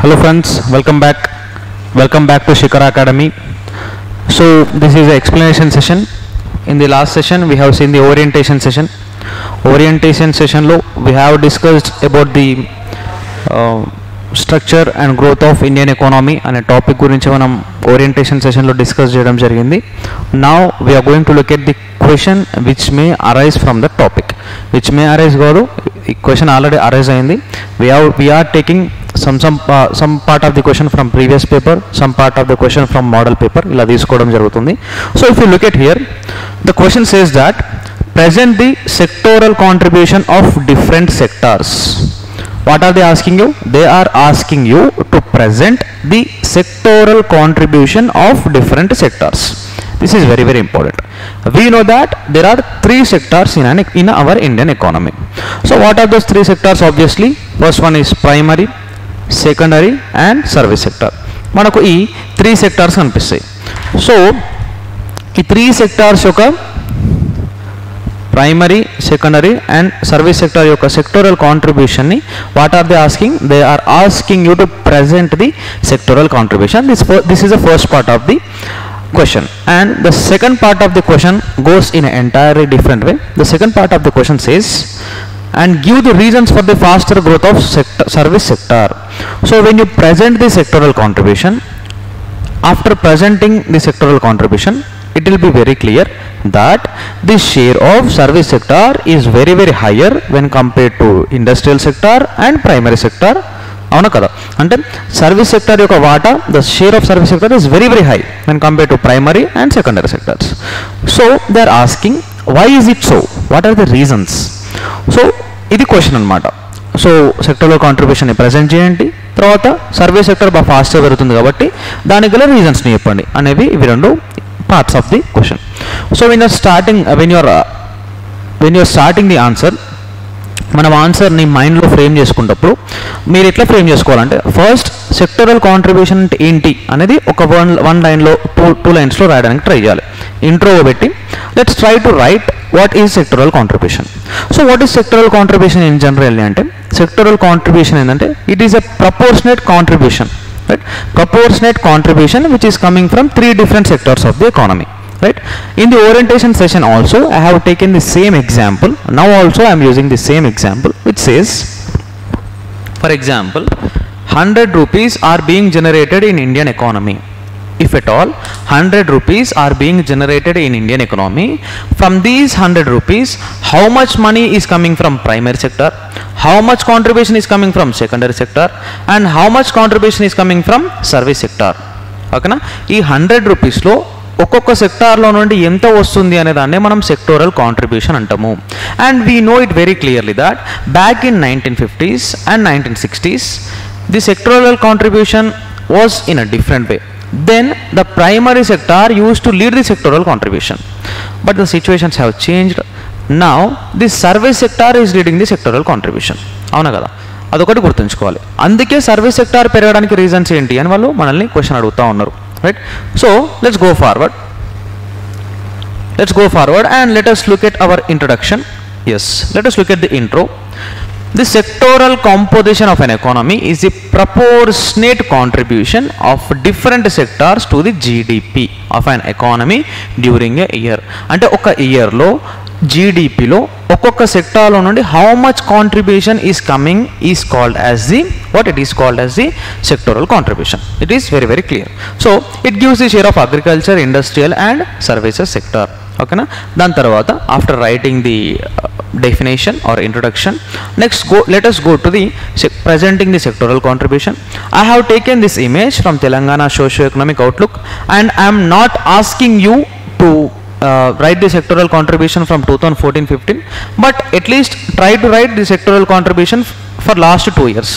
Hello friends, welcome back to Shikara Academy. So this is the explanation session. In the last session we have seen the orientation session. Lo we have discussed about the structure and growth of Indian economy and a topic gurinchi manam orientation session lo discuss cheyadam jarigindi. Now we are going to look at the question which may arise from the topic. Which may arise gaadu, question already arise ayindi. We are taking some part of the question from previous paper, some part of the question from model paper ila teesukodam jarugutundi. So if you look at here, the question says that present the sectoral contribution of different sectors. What are they asking you? They are asking you to present the sectoral contribution of different sectors. This is very important. We know that there are three sectors in our Indian economy. So what are those three sectors? Obviously first one is primary, secondary and service sector. మనకు ఈ three sectors కనిపిస్తాయి. So ఈ three sectors యొక్క primary, secondary and service sector యొక్క sectoral contribution ని what are they asking? They are asking you to present the sectoral contribution. This is the first part of the question, and the second part of the question goes in an entirely different way. The second part of the question says, and give the reasons for the faster growth of service sector. So when you present the sectoral contribution, after presenting the sectoral contribution, it will be very clear that the share of service sector is very higher when compared to industrial sector and primary sector. అవునా కదా? అంటే service sector యొక్క వాటా, the share of service sector is very high when compare to primary and secondary sectors. So they are asking why is it so, what are the reasons? So ఇది question అనమాట. సో సెక్టర్లో కాంట్రిబ్యూషన్ని present చేయండి, తర్వాత service sector బాగా ఫాస్ట్గా పెరుగుతుంది కాబట్టి దానికి గల రీజన్స్ని చెప్పండి అనేవి ఇవి రెండు parts of the question. So when you're starting the answer, మనం ఆన్సర్ని మైండ్లో ఫ్రేమ్ చేసుకున్నప్పుడు మీరు ఎట్లా ఫ్రేమ్ చేసుకోవాలంటే, ఫస్ట్ సెక్టరల్ కాంట్రిబ్యూషన్ అంటే ఏంటి అనేది ఒక వన్ లైన్లో టూ లైన్స్లో రాయడానికి ట్రై చేయాలి. ఇంట్రో పెట్టి let's try to right what is sectoral contribution. So what is sectoral contribution in general అంటే, సెక్టరల్ కాంట్రిబ్యూషన్ ఏంటంటే it is a proportionate contribution, right? Proportionate contribution which is coming from three different sectors of the economy. Right? In the orientation session also I have taken the same example. Now also I am using the same example which says, for example, 100 rupees are being generated in Indian economy. If at all 100 rupees are being generated in Indian economy, from these 100 rupees how much money is coming from primary sector, how much contribution is coming from secondary sector and how much contribution is coming from service sector. ఓకేనా? ఈ 100 రూపీస్లో ఒక్కొక్క సెక్టార్లో నుండి ఎంత వస్తుంది అనే దాన్నే మనం సెక్టోరల్ కాంట్రిబ్యూషన్ అంటాము. And we know it very clearly that back in 1950s and 1960s the sectoral contribution was in a different way. Then the primary sector used to lead the sectoral contribution, but the situations have changed. Now the service sector is leading the sectoral contribution. అవునా కదా? అదొకటి గుర్తుంచుకోవాలి. అందుకే service sector పెరగడానికి reasons ఏంటి అని వాళ్ళు మనల్ని క్వశ్చన్ అడుగుతూ ఉన్నారు. Right? So let's go forward and let us look at our introduction. Yes, let us look at the intro. The sectoral composition of an economy is a proportionate contribution of different sectors to the GDP of an economy during a year. అంటే ఒక ఇయర్లో జీడిపిలో ఒక్కొక్క సెక్టార్లో నుండి how much contribution is coming is called as the sectoral contribution. It is very clear. So it gives the share of agriculture, industrial and services sector. Okay na? దాని తర్వాత after writing the definition or introduction, let us go to the presenting the sectoral contribution. I have taken this image from Telangana Socio-Economic Outlook and I am not asking you to write the sectoral contribution from 2014-15, but at least try to write the sectoral contribution for last 2 years.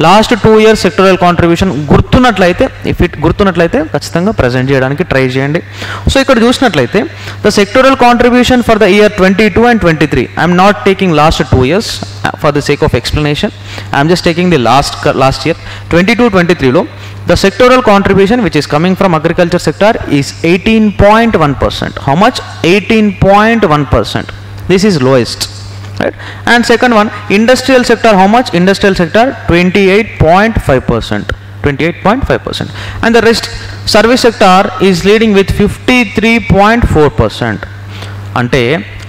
Last 2 years sectoral contribution గుర్తున్నట్లయితే ఖచ్చితంగా present చేయడానికి try చేయండి. So ఇక్కడ చూసినట్లయితే the sectoral contribution for the year 22 and 23, I'm not taking last 2 years for the sake of explanation, I'm just taking the last year 22-23లో the sectoral contribution which is coming from agriculture sector is 18.1%. How much? 18.1%. This is lowest. right? And second one, industrial sector, how much? Industrial sector 28.5%. 28.5%. And the rest, service sector is leading with 53.4%. అంటే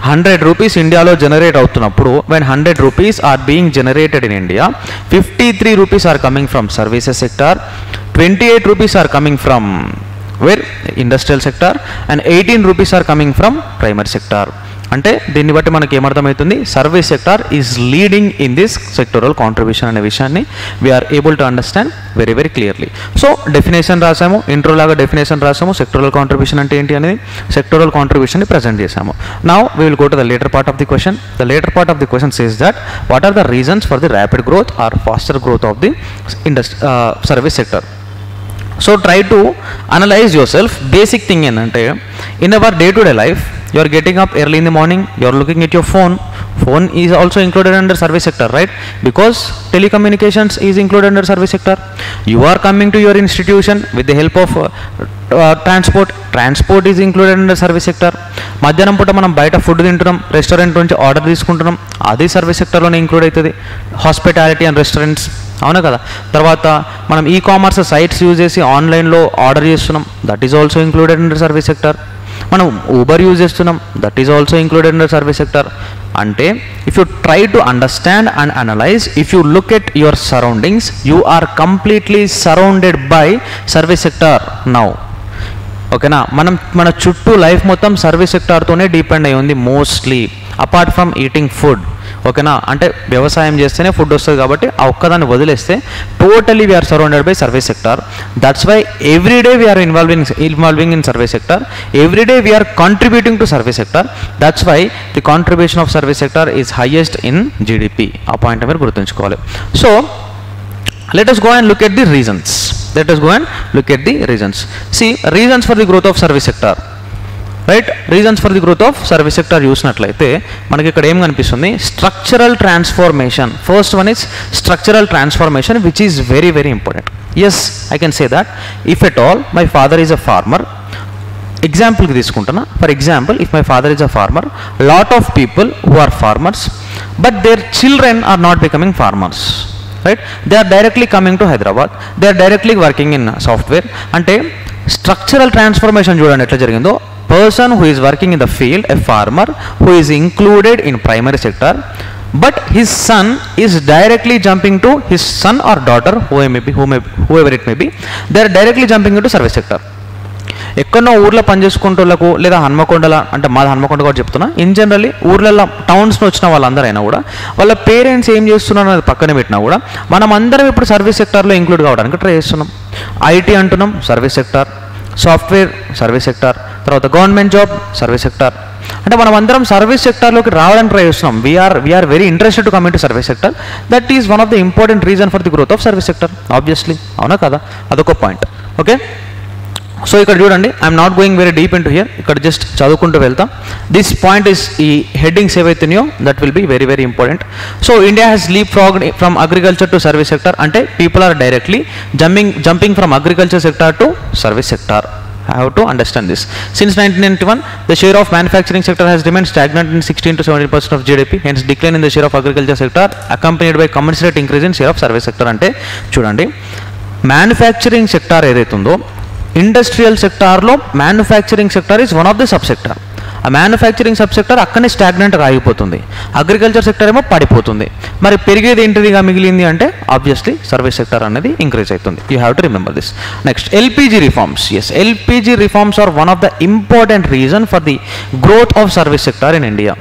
100 rupees ఇండియాలో generate అవుతున్నప్పుడు when 100 rupees are being generated in India, 53 rupees are coming from services sector, 28 rupees are coming from where industrial sector, and 18 rupees are coming from primary sector. అంటే దీన్ని బట్టి మనకి ఏమర్థమవుతుంది, service sector is leading in this sectoral contribution అనే విషయాన్ని we're able to understand very very clearly. So definition రాసాము, intro లాగా definition రాసాము, సెక్టోరల్ కాంట్రిబ్యూషన్ అంటే ఏంటి అనేది సెక్టోరల్ కాంట్రిబ్యూషన్ని ప్రజెంట్ చేసాము. Now we will go to the later part of the question. The later part of the question says that what are the reasons for the rapid growth or faster growth of the service sector. So try to analyze yourself. Basic thing ఏంటంటే in our day to day life, you are getting up early in the morning, you are looking at your phone. Phone is also included under service sector, right? Because telecommunications is included under service sector. You are coming to your institution with the help of transport. Transport is included under service sector. మధ్యాహ్నం పూట మనం బయట food తింటున్నాం, restaurant నుంచి order తీసుకుంటున్నాం, అది service సెక్టర్లోనే include అవుతుంది. Hospitality and restaurants, అవునా కదా. తర్వాత మనం ఈ కామర్స్ సైట్స్ యూజ్ చేసి ఆన్లైన్లో ఆర్డర్ చేస్తున్నాం, that is also included in the service sector. మనం ఊబర్ యూజ్ చేస్తున్నాం, that is also included in the service sector. అంటే if you try to understand and analyse, if you look at your surroundings, you are completely surrounded by service sector now. ఓకేనా, మన చుట్టూ life మొత్తం service సెక్టార్తోనే depend అయి ఉంది mostly, apart from eating food. ఓకేనా, అంటే వ్యవసాయం చేస్తేనే ఫుడ్ వస్తుంది కాబట్టి ఆ ఒక్కదాన్ని వదిలేస్తే totally we're surrounded by service sector. That's why everyday we're involving in service sector, everyday we're contributing to service sector. That's why the contribution of service sector is highest in GDP. ఆ point మీరు గుర్తుంచుకోవాలి. So let us go and look at the reasons. See, reasons for the growth of service sector, right? Reasons for the growth of service sector చూసినట్లయితే మనకి ఇక్కడ ఏం కనిపిస్తుంది, structural transformation. First one is structural transformation, which is very very important. Yes, I can say that if at all my father is a farmer, ఎగ్జాంపుల్కి తీసుకుంటున్నా. For example, if my father is a farmer, lot of people who are farmers but their children are not becoming farmers, right? They are directly coming to Hyderabad, they are directly working in software. అంటే structural transformation చూడండి ఎట్లా జరిగిందో. Person who is working in the field, a farmer who is included in primary sector, but his son is directly jumping to his son or daughter, whoever it may be, they are directly jumping into service sector. ఎక్కడో ఊర్లో పనిచేసుకుంటోళ్ళకు లేదా హన్మకొండల, అంటే మాది హన్మకొండ కూడా చెప్తున్నా, in generally ఊర్లలో టౌన్స్లో వచ్చిన వాళ్ళందరైనా కూడా వాళ్ళ పేరెంట్స్ ఏం చేస్తున్నారు అనేది పక్కన పెట్టినా కూడా మనం అందరం ఇప్పుడు సర్వీస్ సెక్టార్లో ఇంక్లూడ్ కావడానికి ట్రై చేస్తున్నాం. ఐటీ అంటున్నాం, service sector, software service sector, తర్వాత గవర్నమెంట్ జాబ్ సర్వీస్ సెక్టార్. అంటే మనం అందరం సర్వీస్ సెక్టార్లోకి రావడానికి ట్రై చేస్తున్నాం. We're very interested to come in to service sector. That is one of the important reason for the growth of service sector, obviously, అవునా కదా. అదొక పాయింట్. ఓకే, సో ఇక్కడ చూడండి, I'm not going very deep in to here, ఇక్కడ just చదువుకుంటూ వెళ్తాం. This point is, ఈ headings ఏవైతున్నాయో that will be very very important. So India has leap frogged from agriculture to service sector, అంటే people are directly jumping from agriculture sector to service sector. I have to understand this. Since 1991, the share of manufacturing sector has remained stagnant in 16 to 17% of GDP. Hence, decline in the share of agriculture sector accompanied by commensurate increase in share of service sector. అంటే చూడండి, manufacturing sector ఏదైతే ఉందో, industrial సెక్టార్లో manufacturing sector is one of the sub sector. ఆ manufacturing sub sector అక్కడనే స్టాగ్నెంట్గా ఆగిపోతుంది, agriculture sector ఏమో పడిపోతుంది. మరి పెరిగేది ఏంటిదిగా మిగిలింది అంటే ఆబ్వియస్లీ సర్వీస్ సెక్టర్ అనేది ఇంక్రీజ్ అవుతుంది. You have to remember this. Next, LPG reforms. Yes, LPG reforms are one of the important reason for the growth of service sector in India.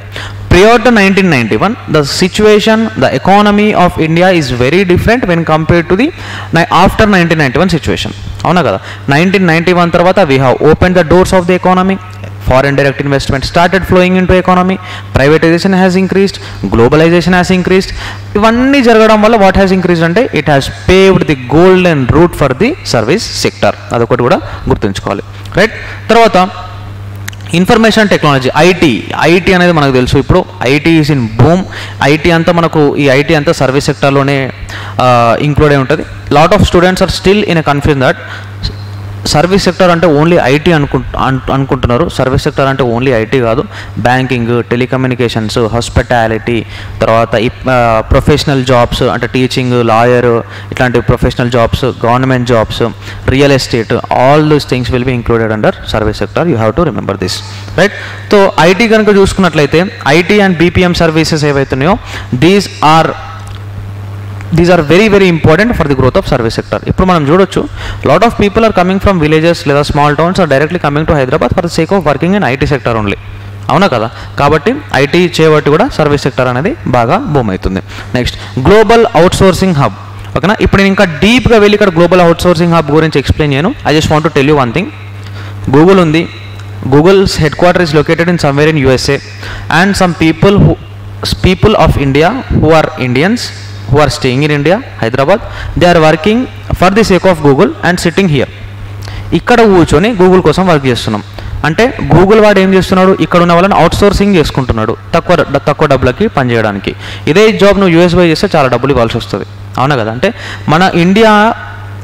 Prior to 1991, the situation, the economy of India is very different when compared to the after 1991 situation. అవునా కదా. 1991 తర్వాత we have opened the doors of the economy. Foreign direct investment started flowing into economy. Privatization has increased. Globalization has increased. ఇవన్నీ జరగడం వల్ల what has increased అంటే it has paved the golden route for the service sector. అదొకటి కూడా గుర్తుంచుకోవాలి, right. తర్వాత information technology, IT అనేది మనకు తెలుసు. ఇప్పుడు IT is in boom. IT అంతా మనకు, ఈ ఐటీ అంతా సర్వీస్ సెక్టర్లోనే ఇంక్లూడ్ అయి ఉంటుంది. Lot of students are still in a confusion that service sector అంటే ఓన్లీ ఐటీ అనుకుంటున్నారు. సర్వీస్ సెక్టర్ అంటే ఓన్లీ ఐటీ కాదు, బ్యాంకింగ్, టెలికమ్యూనికేషన్స్, హాస్పిటాలిటీ, తర్వాత ప్రొఫెషనల్ జాబ్స్ అంటే టీచింగ్, లాయర్, ఇట్లాంటి professional jobs, government jobs, real estate, all those things will be included under service sector. You have to remember this, right. So IT కనుక చూసుకున్నట్లయితే IT and BPM services ఏవైతున్నాయో these are very very important for the growth of service sector. ఇప్పుడు మనం చూడొచ్చు, lot of people are coming from villages లేదా small towns are directly coming to Hyderabad for the sake of working in IT sector only. అవునా కదా? కాబట్టి IT చేయబట్టి కూడా service sector అనేది బాగా బూమ్ అవుతుంది. Next global outsourcing hub. ఓకేనా, ఇప్పుడు నేను ఇంకా డీప్గా వెళ్ళి ఇక్కడ గ్లోబల్ అవుట్ సోర్సింగ్ హబ్ గురించి ఎక్స్ప్లెయిన్ చేయను. I just want to tell you one thing. Google ఉంది. Google's headquarter is located in somewhere in USA, and some people of India who are Indians who are staying in India, Hyderabad, they are working for the sake of Google and sitting here. ఇక్కడ కూర్చొని Google కోసం work చేస్తున్నాం. అంటే Google వాడు ఏం చేస్తున్నాడు, ఇక్కడ ఉన్న వాళ్ళని అవుట్ సోర్సింగ్ చేసుకుంటున్నాడు తక్కువ డబ్బులకి పనిచేయడానికి. ఇదే జాబ్ నువ్వు యూఎస్ పోయి చేస్తే చాలా డబ్బులు ఇవ్వాల్సి వస్తుంది. అవునా కదా? అంటే మన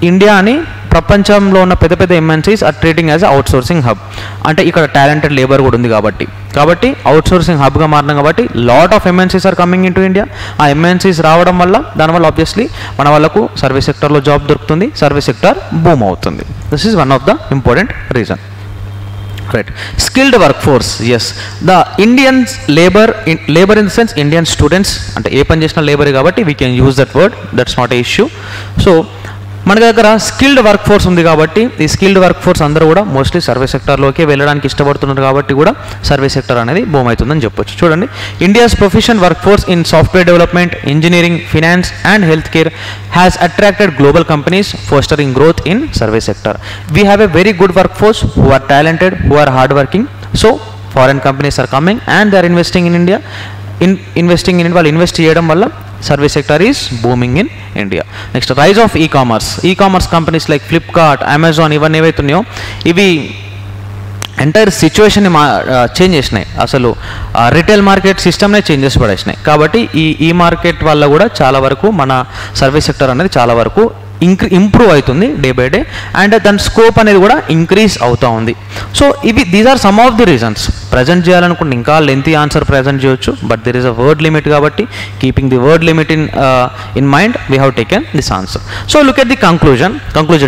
ఇండియా అని ప్రపంచంలో ఉన్న పెద్ద పెద్ద MNCs are treating as outsourcing hub. అంటే ఇక్కడ టాలెంటెడ్ లేబర్ కూడా ఉంది కాబట్టి అవుట్ సోర్సింగ్ హబ్గా మారినాం. కాబట్టి lot of MNCs are coming in to India. ఆ ఎంఎన్సీస్ రావడం వల్ల దానివల్ల ఆబ్వియస్లీ మన వాళ్ళకు సర్వీస్ సెక్టర్లో జాబ్ దొరుకుతుంది, సర్వీస్ సెక్టర్ బూమ్ అవుతుంది. This is one of the important reason. Right. Skilled workforce. Yes, the Indians labor in the sense Indian students అంటే ఏ పని చేసిన లేబర్ కాబట్టి we can use that word, that's not a issue. So మన దగ్గర skilled work force ఉంది కాబట్టి ఈ skilled work force అందరూ కూడా మోస్ట్లీ సర్వీస్ సెక్టర్లోకి వెళ్ళడానికి ఇష్టపడుతున్నారు కాబట్టి కూడా సర్వీస్ సెక్టర్ అనేది బూమ్ అవుతుందని చెప్పొచ్చు. చూడండి, India's professional workforce in software development, engineering, finance and healthcare has attracted global companies fostering growth in service sector. We have a very good workforce who are talented, who are hard working. So foreign companies are coming and they are investing in India. వాళ్ళు invest చేయడం వల్ల service sector is booming in India. Next rise of e commerce companies like Flipkart, Amazon, ఇవన్నీ ఏవైతున్నాయో ఇవి entire సిచ్యువేషన్ని change చేసినాయి. అసలు retail market సిస్టమ్నే change చేసి పడేసినాయి. కాబట్టి ఈ మార్కెట్ వల్ల కూడా చాలా వరకు మన సర్వీస్ సెక్టర్ అనేది చాలా వరకు ఇంప్రూవ్ అవుతుంది డే బై డే, అండ్ దాని స్కోప్ అనేది కూడా ఇంక్రీజ్ అవుతూ ఉంది. So these are some of the reasons. Present చేయాలనుకుంటే ఇంకా లెంతీ ఆన్సర్ ప్రజెంట్ చేయొచ్చు, but there is a word limit కాబట్టి keeping the word limit in mind we have taken this answer. So look at the conclusion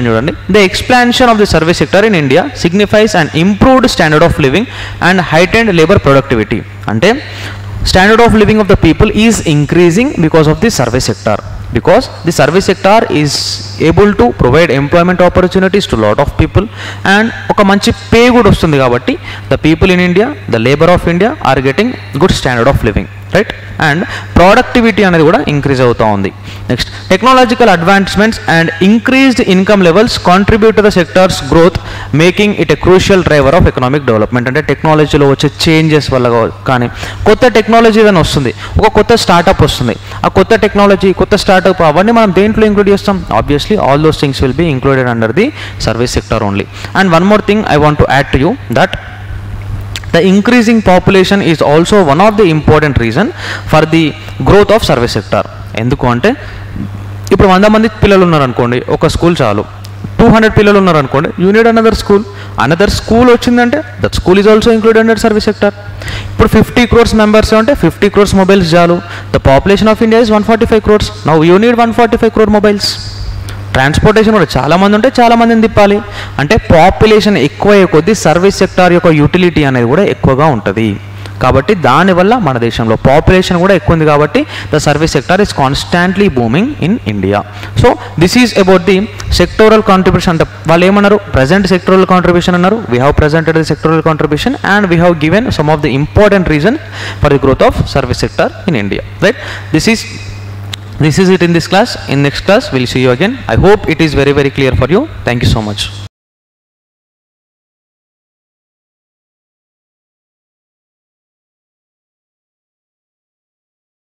చూడండి. The expansion of the service sector in India signifies and improved standard of living and heightened labour productivity. అంటే standard of living of the people is increasing because of the service sector. Because the service sector is able to provide employment opportunities to lot of people and oka manchi pay good vastundi kabatti the people in India, the labor of India are getting good standard of living, right? And productivity anedi kuda increase avutha undi. Next, technological advancements and increased income levels contribute to the sector's growth, making it a crucial driver of economic development. Ante technology lo vache changes valla kaani kotta technology ఏదైనా వస్తుంది, ఒక కొత్త startup వస్తుంది, ఆ కొత్త technology, కొత్త startup అవన్నీ మనం దేంట్లో ఇంక్లూడ్ చేస్తాం? Obviously all those things will be included under the service sector only. And one more thing I want to add to you that the increasing population is also one of the important reason for the growth of service sector. ఎందుకు అంటే ఇప్పుడు 100 మంది పిల్లలు ఉన్నారనుకోండి, ఒక school చాలు. 200 పిల్లలు ఉన్నారనుకోండి, యూ నీడ్ అనదర్ స్కూల్ వచ్చిందంటే that school is also included under service sector. ఇప్పుడు 50 crores మెంబర్స్ అంటే 50 crores మొబైల్స్ చాలు. The population of India is 145 crores. Now you need 145 crore mobiles. Transportation కూడా చాలామంది ఉంటే చాలామందిని తిప్పాలి. అంటే పాపులేషన్ ఎక్కువ కొద్దీ సర్వీస్ సెక్టార్ యొక్క యూటిలిటీ అనేది కూడా ఎక్కువగా ఉంటుంది. కాబట్టి దానివల్ల మన దేశంలో పాపులేషన్ కూడా ఎక్కువ ఉంది కాబట్టి the service sector is constantly booming in India. So this is about the sectoral contribution. అంటే వాళ్ళు ఏమన్నారు? ప్రజెంట్ సెక్టోరల్ కాంట్రిబ్యూషన్ అన్నారు. We have presented the sectoral contribution and we have given some of the important reason for the growth of service sector in India, right? This is it in this class. In next class we'll see you again. I hope it is very very clear for you. Thank you so much.